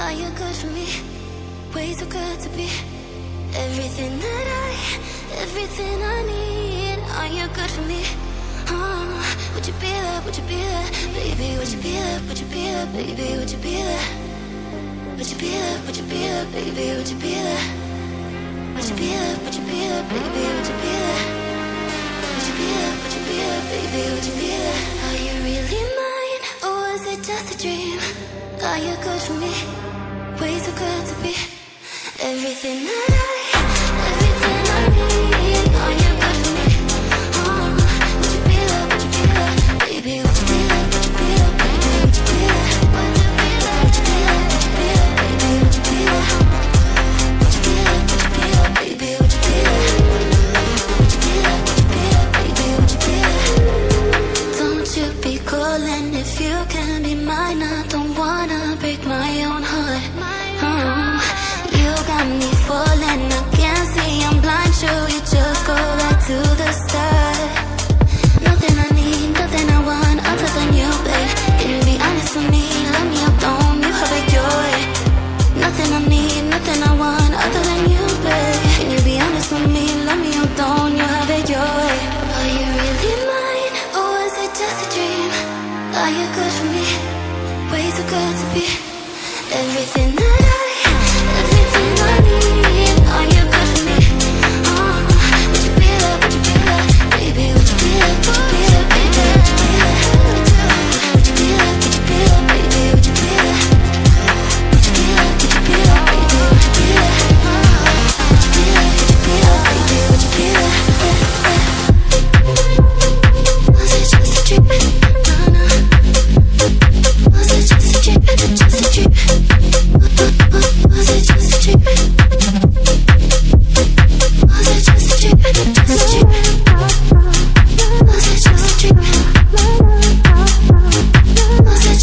Are you good for me? Way too good to be everything everything I need. Are you good for me? Would you be there? Would you be there? Baby, would you be there? Would you be there? Baby, would you be there? Would you be there? Would you be there? Baby, would you be there? Would you be there? Would you be there? Baby, would you be there? Would you be there? Would you be there? Baby, would you be there? Are you really mine? Or was it just a dream? Are you good for me? Way too good to be everything everything I need. Are you good for me? Would you be there? Would you be there? Baby, would you be there? Would you be there? Baby, would you be there? Would you be there? Would you be there? Baby, would you be there? Would you be there? Would you be there? Baby, would you be there? Would you be there? Would you be there? Baby, would you be there? Don't you be calling if you can be mine. I don't wanna break my own heart. You got me falling, I can't see, I'm blind. Sure, we just go back to the start. Nothing I need, nothing I want other than you, babe. Can you be honest with me? Let me up, don't you have it your way. Nothing I need, nothing I want other than you, babe. Can you be honest with me? Let me up, don't you have it your way. Are you really mine, or is it just a dream? Are you good for me? Way too good to be everything